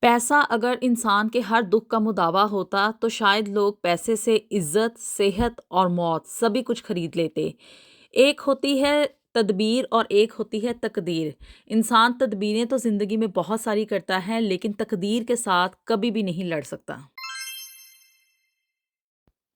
پیسہ اگر انسان کے ہر دکھ کا مداوع ہوتا تو شاید لوگ پیسے سے عزت، صحت اور موت سبھی کچھ خرید لیتے۔ ایک ہوتی ہے تدبیر اور ایک ہوتی ہے تقدیر۔ انسان تدبیریں تو زندگی میں بہت ساری کرتا ہے لیکن تقدیر کے ساتھ کبھی بھی نہیں لڑ سکتا۔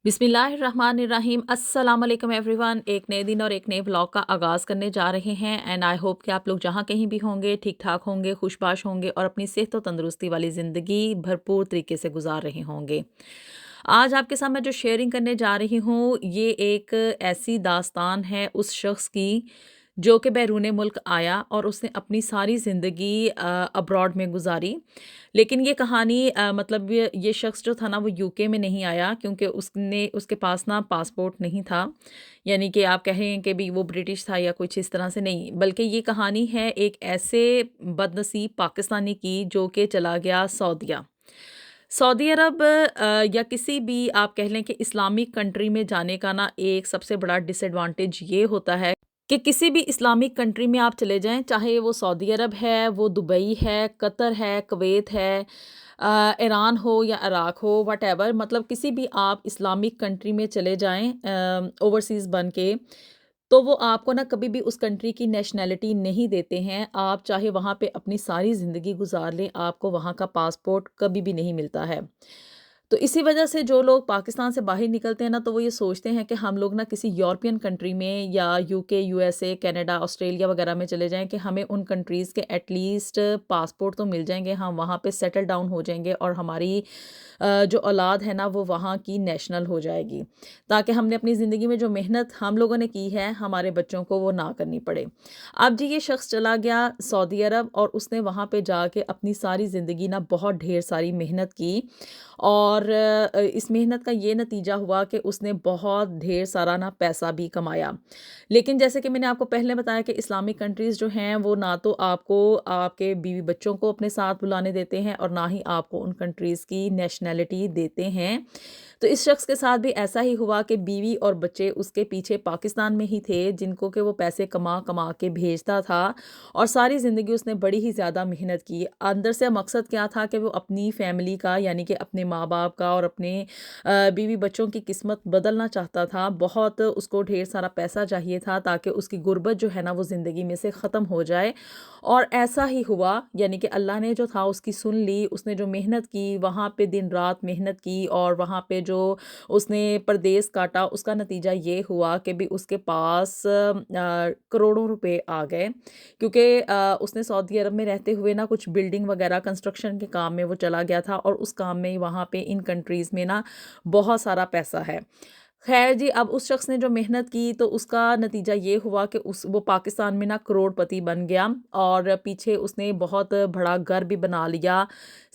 بسم اللہ الرحمن الرحیم۔ السلام علیکم ایوری ون۔ ایک نئے دن اور ایک نئے بلاگ کا آغاز کرنے جا رہے ہیں اینڈ آئی ہوپ کہ آپ لوگ جہاں کہیں بھی ہوں گے ٹھیک ٹھاک ہوں گے، خوش باش ہوں گے اور اپنی صحت و تندرستی والی زندگی بھرپور طریقے سے گزار رہے ہوں گے۔ آج آپ کے ساتھ میں جو شیئرنگ کرنے جا رہی ہوں یہ ایک ایسی داستان ہے اس شخص کی جو کہ بیرون ملک آیا اور اس نے اپنی ساری زندگی ابراڈ میں گزاری۔ لیکن یہ کہانی مطلب یہ شخص جو تھا نا وہ یو کے میں نہیں آیا کیونکہ اس کے پاس نا پاسپورٹ نہیں تھا، یعنی کہ آپ کہیں کہ بھی وہ برٹش تھا یا کچھ اس طرح سے نہیں، بلکہ یہ کہانی ہے ایک ایسے بد نصیب پاکستانی کی جو کہ چلا گیا سعودی عرب یا کسی بھی آپ کہہ لیں کہ اسلامک کنٹری میں جانے کا نا ایک سب سے بڑا ڈس ایڈوانٹیج یہ ہوتا ہے کہ کسی بھی اسلامک کنٹری میں آپ چلے جائیں، چاہے وہ سعودی عرب ہے، وہ دبئی ہے، قطر ہے، کویت ہے، ایران ہو یا عراق ہو، واٹ ایور، مطلب کسی بھی آپ اسلامک کنٹری میں چلے جائیں اوورسیز بن کے، تو وہ آپ کو نا کبھی بھی اس کنٹری کی نیشنلٹی نہیں دیتے ہیں۔ آپ چاہے وہاں پہ اپنی ساری زندگی گزار لیں، آپ کو وہاں کا پاسپورٹ کبھی بھی نہیں ملتا ہے۔ تو اسی وجہ سے جو لوگ پاکستان سے باہر نکلتے ہیں نا تو وہ یہ سوچتے ہیں کہ ہم لوگ نا کسی یورپین کنٹری میں یا یو کے، U S A, Canada, Australia وغیرہ میں چلے جائیں کہ ہمیں ان کنٹریز کے ایٹ لیسٹ پاسپورٹ تو مل جائیں گے، ہم وہاں پہ سیٹل ڈاؤن ہو جائیں گے اور ہماری جو اولاد ہے نا وہ وہاں کی نیشنل ہو جائے گی، تاکہ ہم نے اپنی زندگی میں جو محنت ہم لوگوں نے کی ہے ہمارے بچوں کو وہ نہ کرنی پڑے۔ اب جی یہ شخص چلا گیا سعودی عرب اور اس نے وہاں پہ جا کے اپنی ساری زندگی نا بہت ڈھیر ساری محنت کی اور اس محنت کا یہ نتیجہ ہوا کہ اس نے بہت ڈھیر سارا نا پیسہ بھی کمایا۔ لیکن جیسے کہ میں نے آپ کو پہلے بتایا کہ اسلامک کنٹریز جو ہیں وہ نہ تو آپ کو آپ کے بیوی بچوں کو اپنے ساتھ بلانے دیتے ہیں اور نہ ہی آپ کو ان کنٹریز کی نیشنلٹی دیتے ہیں۔ تو اس شخص کے ساتھ بھی ایسا ہی ہوا کہ بیوی اور بچے اس کے پیچھے پاکستان میں ہی تھے جن کو کہ وہ پیسے کما کما کے بھیجتا تھا اور ساری زندگی اس نے بڑی ہی زیادہ محنت کی۔ اندر سے مقصد کیا تھا کہ وہ اپنی فیملی کا یعنی کہ اپنے ماں باپ کا اور اپنے بیوی بچوں کی قسمت بدلنا چاہتا تھا۔ بہت اس کو ڈھیر سارا پیسہ چاہیے تھا تاکہ اس کی غربت جو ہے نا وہ زندگی میں سے ختم ہو جائے، اور ایسا ہی ہوا، یعنی کہ اللہ نے جو تھا اس کی سن لی۔ اس نے جو محنت کی وہاں پہ دن رات محنت کی اور وہاں پہ جو اس نے پردیس کاٹا اس کا نتیجہ یہ ہوا کہ بھی اس کے پاس کروڑوں روپے آ گئے، کیونکہ اس نے سعودی عرب میں رہتے ہوئے نا کچھ بلڈنگ وغیرہ کنسٹرکشن کے کام میں وہ چلا گیا تھا اور اس کام میں وہاں پہ ان کنٹریز میں نا بہت سارا پیسہ ہے۔ خیر جی، اب اس شخص نے جو محنت کی تو اس کا نتیجہ یہ ہوا کہ وہ پاکستان میں نا کروڑ پتی بن گیا اور پیچھے اس نے بہت بڑا گھر بھی بنا لیا۔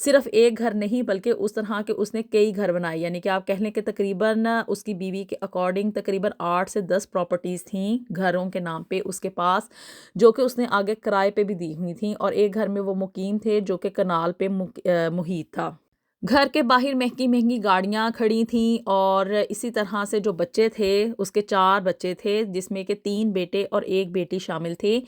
صرف ایک گھر نہیں بلکہ اس طرح کے اس نے کئی گھر بنائے، یعنی کہ آپ کہہ لیں کہ تقریباً اس کی بیوی کے اکارڈنگ تقریباً 8 سے 10 پراپرٹیز تھیں گھروں کے نام پہ اس کے پاس، جو کہ اس نے آگے کرائے پہ بھی دی ہوئی تھیں، اور ایک گھر میں وہ مقیم تھے جو کہ کنال پہ محیط تھا۔ گھر کے باہر مہنگی مہنگی گاڑیاں کھڑی تھیں اور اسی طرح سے جو بچے تھے اس کے 4 بچے تھے جس میں کہ 3 بیٹے اور 1 بیٹی شامل تھی،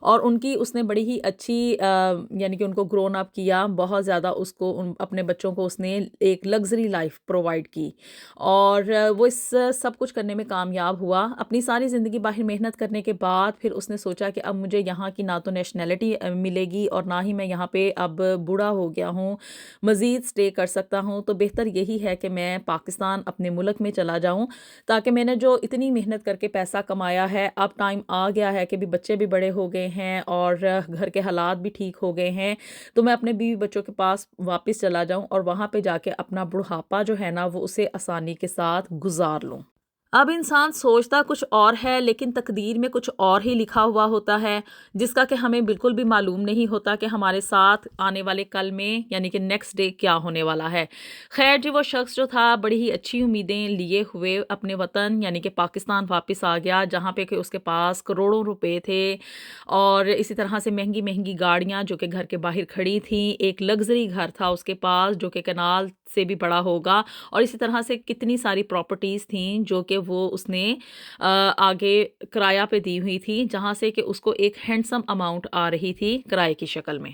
اور ان کی اس نے بڑی ہی اچھی یعنی کہ ان کو گرون اپ کیا، بہت زیادہ اس کو اپنے بچوں کو اس نے ایک لگژری لائف پرووائڈ کی اور وہ اس سب کچھ کرنے میں کامیاب ہوا۔ اپنی ساری زندگی باہر محنت کرنے کے بعد پھر اس نے سوچا کہ اب مجھے یہاں کی نہ تو نیشنلٹی ملے گی اور نہ ہی میں یہاں پہ اب بوڑھا ہو گیا ہوں مزید سٹے کر سکتا ہوں، تو بہتر یہی ہے کہ میں پاکستان اپنے ملک میں چلا جاؤں، تاکہ میں نے جو اتنی محنت کر کے پیسہ کمایا ہے اب ٹائم آ گیا ہے کہ بھی بچے بھی بڑے ہو گئے ہیں اور گھر کے حالات بھی ٹھیک ہو گئے ہیں، تو میں اپنے بیوی بچوں کے پاس واپس چلا جاؤں اور وہاں پہ جا کے اپنا بڑھاپا جو ہے نا وہ اسے آسانی کے ساتھ گزار لوں۔ اب انسان سوچتا کچھ اور ہے لیکن تقدیر میں کچھ اور ہی لکھا ہوا ہوتا ہے جس کا کہ ہمیں بالکل بھی معلوم نہیں ہوتا کہ ہمارے ساتھ آنے والے کل میں یعنی کہ نیکسٹ ڈے کیا ہونے والا ہے۔ خیر جی، وہ شخص جو تھا بڑی ہی اچھی امیدیں لیے ہوئے اپنے وطن یعنی کہ پاکستان واپس آ گیا، جہاں پہ کہ اس کے پاس کروڑوں روپے تھے اور اسی طرح سے مہنگی مہنگی گاڑیاں جو کہ گھر کے باہر کھڑی تھیں، ایک لگژری گھر تھا اس کے پاس جو کہ کنال سے بھی بڑا ہوگا، اور اسی طرح سے کتنی ساری پراپرٹیز تھیں جو کہ وہ اس نے آگے کرایہ پہ دی ہوئی تھی، جہاں سے کہ اس کو ایک ہینڈسم اماؤنٹ آ رہی تھی کرائے کی شکل میں۔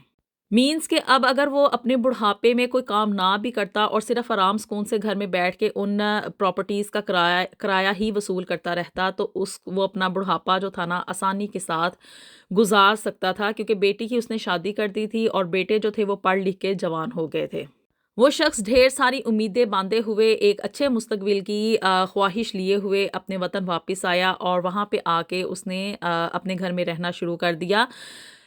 मीन्स कि अब अगर वो अपने बुढ़ापे में कोई काम ना भी करता और सिर्फ आराम सुकून से घर में बैठ के उन प्रॉपर्टीज़ का किराया किराया ही वसूल करता रहता, तो उस वो अपना बुढ़ापा जो था ना आसानी के साथ गुजार सकता था, क्योंकि बेटी की उसने शादी कर दी थी और बेटे जो थे वो पढ़ लिख के जवान हो गए थे। वो शख्स ढेर सारी उम्मीदें बांधे हुए एक अच्छे मुस्तकबिल की ख्वाहिश लिए हुए अपने वतन वापस आया और वहाँ पे आके उसने अपने घर में रहना शुरू कर दिया।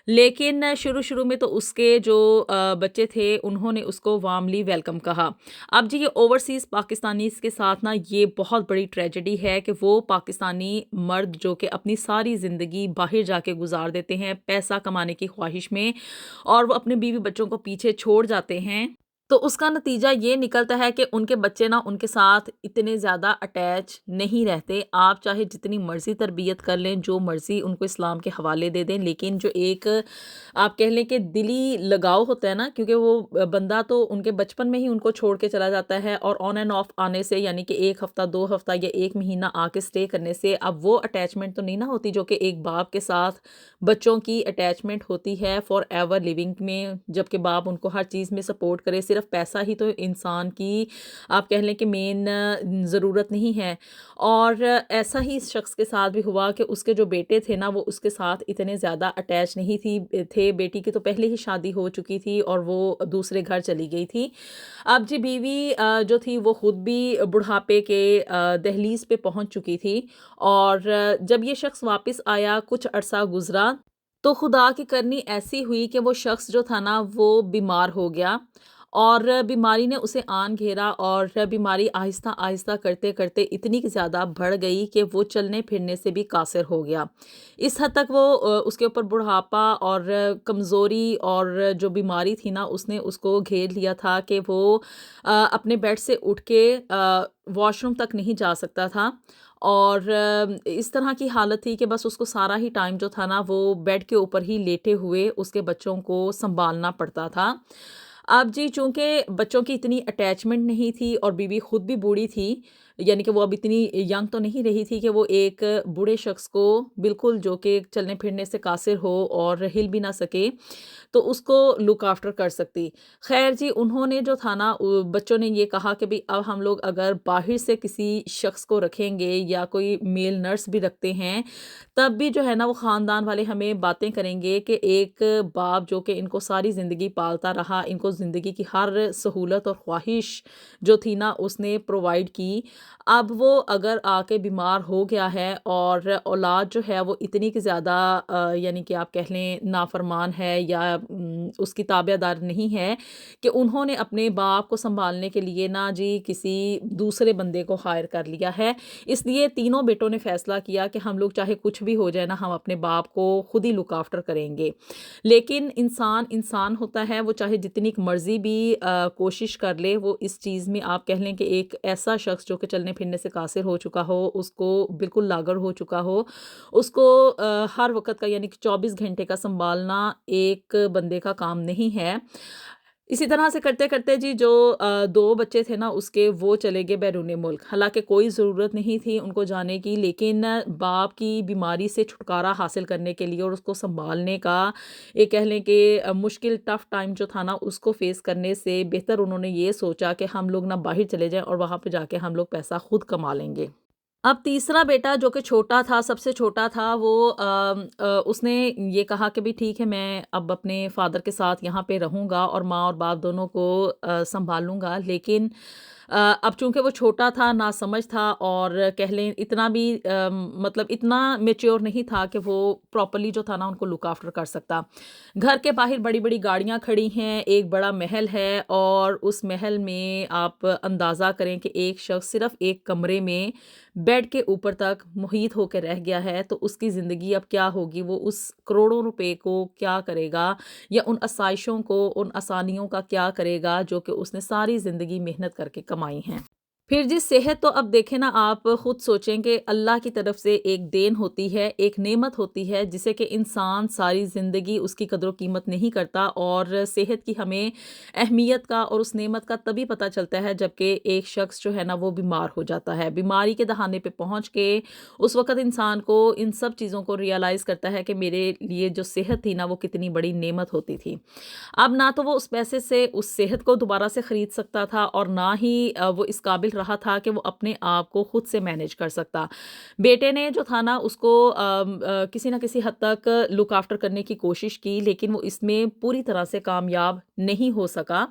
लेकिन शुरू-शुरू में तो उसके जो बच्चे थे उन्होंने उसको वार्मली वेलकम कहा। अब जी ये ओवरसीज़ पाकिस्तानीज़ के साथ ना ये बहुत बड़ी ट्रेजेडी है कि वो पाकिस्तानी मर्द जो कि अपनी सारी ज़िंदगी बाहर जाके गुज़ार देते हैं पैसा कमाने की ख्वाहिश में और वो अपने बीवी बच्चों को पीछे छोड़ जाते हैं। तो उसका नतीजा ये निकलता है कि उनके बच्चे ना उनके साथ इतने ज़्यादा अटैच नहीं रहते। आप चाहे जितनी मर्ज़ी तरबियत कर लें, जो मर्ज़ी उनको इस्लाम के हवाले दे दें, लेकिन जो एक आप कह लें कि दिली लगाव होता है ना, क्योंकि वो बंदा तो उनके बचपन में ही उनको छोड़ के चला जाता है और ऑन एंड ऑफ आने से, यानी कि 1 हफ़्ता, 2 हफ़्ता या 1 महीना आके स्टे करने से अब वो अटैचमेंट तो नहीं ना होती जो कि एक बाप के साथ बच्चों की अटैचमेंट होती है फॉर एवर लिविंग में, जबकि बाप उनको हर चीज़ में सपोर्ट करे। सिर्फ पैसा ही तो इंसान की आप कह लें कि मेन ज़रूरत नहीं है। और ऐसा ही इस शख्स के साथ भी हुआ कि उसके जो बेटे थे ना वो उसके साथ इतने ज़्यादा अटैच नहीं थे। बेटी की तो पहले ही शादी हो चुकी थी और वो दूसरे घर चली गई थी। अब जी बीवी जो थी वो खुद भी बुढ़ापे के दहलीज पे पहुंच चुकी थी और जब ये शख्स वापस आया कुछ अरसा गुजरा तो खुदा की करनी ऐसी हुई कि वो शख्स जो था ना वो बीमार हो गया और बीमारी ने उसे आन घेरा और बीमारी आहिस्ता आहिस्ता करते करते इतनी ज़्यादा बढ़ गई कि वो चलने फिरने से भी कासिर हो गया। इस हद तक वो उसके ऊपर बुढ़ापा और कमज़ोरी और जो बीमारी थी ना उसने उसको घेर लिया था कि वो अपने बेड से उठ के वॉशरूम तक नहीं जा सकता था और इस तरह की हालत थी कि बस उसको सारा ही टाइम जो था ना वो बेड के ऊपर ही लेटे हुए उसके बच्चों को संभालना पड़ता था। अब जी चूँकि बच्चों की इतनी अटैचमेंट नहीं थी और बीवी खुद भी बूढ़ी थी, यानी कि वो अब इतनी यंग तो नहीं रही थी कि वो एक बूढ़े शख्स को बिल्कुल जो कि चलने फिरने से कासिर हो और हिल भी ना सके, तो उसको लुक आफ्टर कर सकती। ख़ैर जी उन्होंने जो था ना बच्चों ने ये कहा कि भई अब हम लोग अगर बाहर से किसी शख्स को रखेंगे या कोई मेल नर्स भी रखते हैं, तब भी जो है ना वो ख़ानदान वाले हमें बातें करेंगे कि एक बाप जो कि इनको सारी ज़िंदगी पालता रहा, इनको ज़िंदगी की हर सहूलत और ख्वाहिश जो थी ना उसने प्रोवाइड की। अब वो अगर आके बीमार हो गया है और औलाद जो है वो इतनी की ज़्यादा यानी कि आप कह लें नाफरमान है या उसकी ताबेदार नहीं है कि उन्होंने अपने बाप को सँभालने के लिए ना जी किसी दूसरे बंदे को हायर कर लिया है। इसलिए तीनों बेटों ने फ़ैसला किया कि हम लोग चाहे कुछ भी हो जाए ना हम अपने बाप को खुद ही लुक आफ्टर करेंगे। लेकिन इंसान इंसान होता है, वो चाहे जितनी मर्ज़ी भी कोशिश कर ले, वो इस चीज़ में आप कह लें कि एक ऐसा शख्स जो कि चलने फिरने से कासिर हो चुका हो, उसको बिल्कुल लागर हो चुका हो, उसको हर वक़्त का यानी कि 24 घंटे का सँभालना एक बंदे का काम नहीं है। इसी तरह से करते-करते जी जो 2 बच्चे थे ना उसके वो चले गए बैरूने मुल्क। हालाँकि कोई ज़रूरत नहीं थी उनको जाने की, लेकिन बाप की बीमारी से छुटकारा हासिल करने के लिए और उसको सँभालने का ये कह लें कि मुश्किल टफ़ टाइम जो था ना उसको फ़ेस करने से बेहतर उन्होंने ये सोचा कि हम लोग ना बाहर चले जाएँ और वहाँ पे जाके हम लोग पैसा खुद कमा लेंगे। अब तीसरा बेटा जो कि छोटा था, सबसे छोटा था वो उसने ये कहा कि भई ठीक है मैं अब अपने फ़ादर के साथ यहाँ पे रहूँगा और माँ और बाप दोनों को सँभालूँगा। लेकिन अब चूँकि वो छोटा था, नासमझ था और कह लें इतना भी मतलब इतना मैच्योर नहीं था कि वो प्रॉपर्ली जो था ना उनको लुक आफ्टर कर सकता। घर के बाहर बड़ी-बड़ी गाड़ियाँ खड़ी हैं, एक बड़ा महल है और उस महल में आप अंदाज़ा करें कि एक शख्स सिर्फ़ एक कमरे में बेड के ऊपर तक मुहीत होके रह गया है, तो उसकी ज़िंदगी अब क्या होगी? वो उस करोड़ों रुपए को क्या करेगा? या उन आसाइशों को, उन आसानियों का क्या करेगा जो कि उसने सारी ज़िंदगी मेहनत करके कमाई हैं? फिर जी सेहत तो अब देखें ना, आप खुद सोचें कि अल्लाह की तरफ से एक देन होती है, एक नेमत होती है जिसे कि इंसान सारी ज़िंदगी उसकी कदर कीमत नहीं करता, और सेहत की हमें अहमियत का और उस नेमत का तभी पता चलता है जबकि एक शख्स जो है ना वो बीमार हो जाता है। बीमारी के दहाने पे पहुँच के उस वक़्त इंसान को इन सब चीज़ों को रियलाइज़ करता है कि मेरे लिए जो सेहत थी ना वो कितनी बड़ी नेमत होती थी। अब ना तो वो उस पैसे से उस सेहत को दोबारा से खरीद सकता था, और ना ही वो इस काबिल रहा था कि वो अपने आप को खुद से मैनेज कर सकता। बेटे ने जो था ना उसको किसी न किसी हद तक लुक आफ्टर करने की कोशिश की, लेकिन वो इसमें पूरी तरह से कामयाब नहीं हो सका।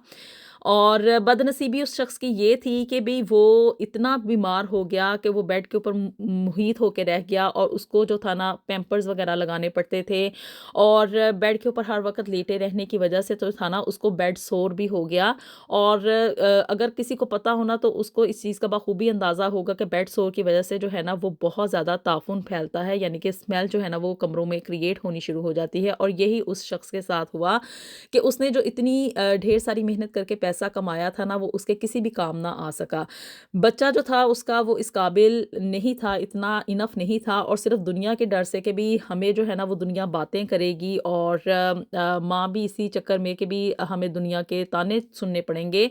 और बदनसीबी उस शख्स की ये थी कि भई वो इतना बीमार हो गया कि वो बेड के ऊपर मुहीत होके रह गया, और उसको जो था ना पैम्पर्स वगैरह लगाने पड़ते थे, और बेड के ऊपर हर वक़्त लेटे रहने की वजह से तो था ना उसको बेड सोर भी हो गया। और अगर किसी को पता हो ना तो उसको इस चीज़ का बखूबी अंदाज़ा होगा कि बेड सोर की वजह से जो है ना वो बहुत ज़्यादा ताफ़ुन फैलता है, यानी कि स्मेल जो है ना वो कमरों में क्रिएट होनी शुरू हो जाती है, और यही उस शख्स के साथ हुआ कि उसने जो इतनी ढेर सारी मेहनत करके पैसा कमाया था ना वो उसके किसी भी काम ना आ सका। बच्चा जो था उसका वो इस काबिल नहीं था, इतना इनफ नहीं था, और सिर्फ़ दुनिया के डर से कि भी हमें जो है ना वो दुनिया बातें करेगी, और माँ भी इसी चक्कर में कि भी हमें दुनिया के ताने सुनने पड़ेंगे।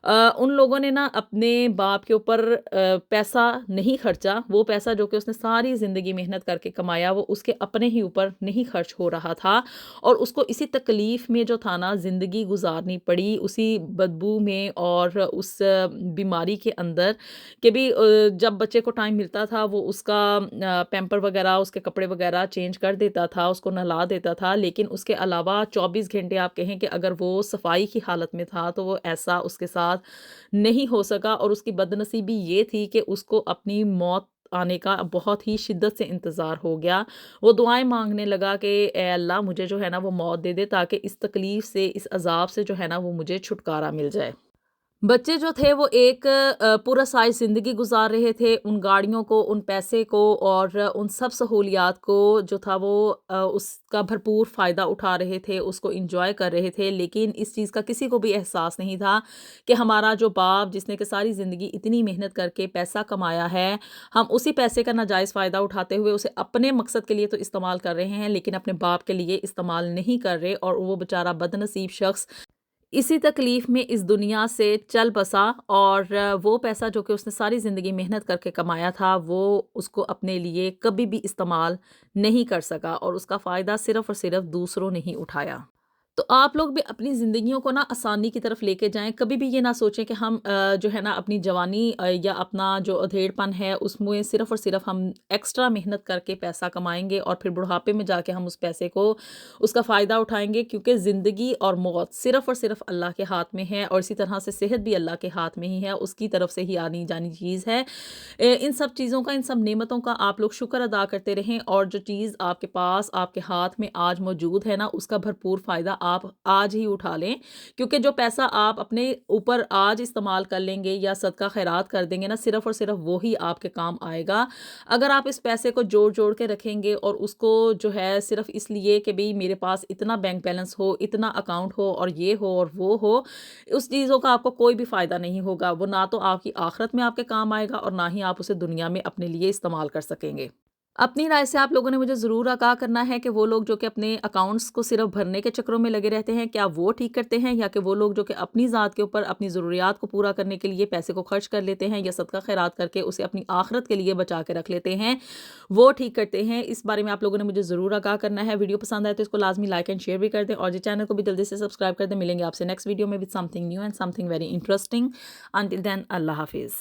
उन लोगों ने ना अपने बाप के ऊपर पैसा नहीं खर्चा, वो पैसा जो कि उसने सारी ज़िंदगी मेहनत करके कमाया वो उसके अपने ही ऊपर नहीं खर्च हो रहा था, और उसको इसी तकलीफ़ में जो था ना ज़िंदगी गुज़ारनी पड़ी, उसी बदबू में और उस बीमारी के अंदर कि भी जब बच्चे को टाइम मिलता था वो उसका पैम्पर वग़ैरह, उसके कपड़े वग़ैरह चेंज कर देता था, उसको नहला देता था, लेकिन उसके अलावा 24 घंटे आप कहें कि अगर वो सफाई की हालत में था तो वो ऐसा उसके साथ नहीं हो सका, और उसकी बदनसीबी ये थी कि उसको अपनी मौत आने का बहुत ही शिद्दत से इंतज़ार हो गया। वो दुआएँ माँगने लगा कि ए अल्लाह मुझे जो है ना वो मौत दे दे, ताकि इस तकलीफ़ से, इस अज़ाब से जो है ना वो मुझे छुटकारा मिल जाए। बच्चे जो थे वो एक पूरा साइज़ ज़िंदगी गुज़ार रहे थे, उन गाड़ियों को, उन पैसे को और उन सब सहूलियात को जो था वो उसका भरपूर फ़ायदा उठा रहे थे, उसको एन्जॉय कर रहे थे। लेकिन इस चीज़ का किसी को भी एहसास नहीं था कि हमारा जो बाप जिसने कि सारी ज़िंदगी इतनी मेहनत करके पैसा कमाया है, हम उसी पैसे का नाजायज़ फ़ायदा उठाते हुए उसे अपने मकसद के लिए तो इस्तेमाल कर रहे हैं, लेकिन अपने बाप के लिए इस्तेमाल नहीं कर रहे, और वो बेचारा बदनसीब शख़्स इसी तकलीफ में इस दुनिया से चल बसा, और वो पैसा जो कि उसने सारी ज़िंदगी मेहनत करके कमाया था वो उसको अपने लिए कभी भी इस्तेमाल नहीं कर सका, और उसका फ़ायदा सिर्फ़ और सिर्फ़ दूसरों ने ही उठाया। तो आप लोग भी अपनी ज़िंदगियों को ना आसानी की तरफ लेके जाएँ। कभी भी ये ना सोचें कि हम जो है ना अपनी जवानी या अपना जो अधेड़पन है उसमें सिर्फ़ और सिर्फ़ हम एक्स्ट्रा मेहनत करके पैसा कमाएँगे, और फिर बुढ़ापे में जाके हम उस पैसे को उसका फ़ायदा उठाएँगे, क्योंकि ज़िंदगी और मौत सिर्फ़ और सिर्फ़ अल्लाह के हाथ में है, और इसी तरह से सेहत भी अल्लाह के हाथ में ही है, उसकी तरफ से ही आनी-जानी चीज़ है। इन सब चीज़ों का, इन सब नेमतों का आप लोग शुक्र अदा करते रहें, और जो चीज़ आपके पास, आपके हाथ में आज मौजूद है ना, उसका भरपूर फ़ायदा आप आज ही उठा लें। क्योंकि जो पैसा आप अपने ऊपर आज इस्तेमाल कर लेंगे या सदका खैरात कर देंगे ना, सिर्फ़ और सिर्फ़ वो ही आपके काम आएगा। अगर आप इस पैसे को जोड़-जोड़ के रखेंगे, और उसको जो है सिर्फ़ इसलिए कि भई मेरे पास इतना बैंक बैलेंस हो, इतना अकाउंट हो, और ये हो और वो हो, उस चीज़ों का आपको कोई भी फ़ायदा नहीं होगा। वो ना तो आपकी आखिरत में आपके काम आएगा, और ना ही आप उसे दुनिया में अपने लिए इस्तेमाल कर सकेंगे। अपनी राय से आप लोगों ने मुझे ज़रूर आगाह करना है कि वो लोग जो कि अपने अकाउंट्स को सिर्फ़ भरने के चक्करों में लगे रहते हैं, क्या वो ठीक करते हैं, या कि वो लोग जो कि अपनी ज़ात के ऊपर अपनी ज़रूरियात को पूरा करने के लिए पैसे को खर्च कर लेते हैं, या सदका खैरात करके उसे अपनी आखिरत के लिए बचा के रख लेते हैं, वो ठीक करते हैं। इस बारे में आप लोगों ने मुझे ज़रूर आगाह करना है। वीडियो पसंद आए तो इसको लाज़मी लाइक एंड शेयर भी कर दें, और जी चैनल को भी जल्दी से सब्सक्राइब कर दें। मिलेंगे आपसे नेक्स्ट वीडियो में with something new and something very interesting. Until then अल्लाह हाफ़िज़।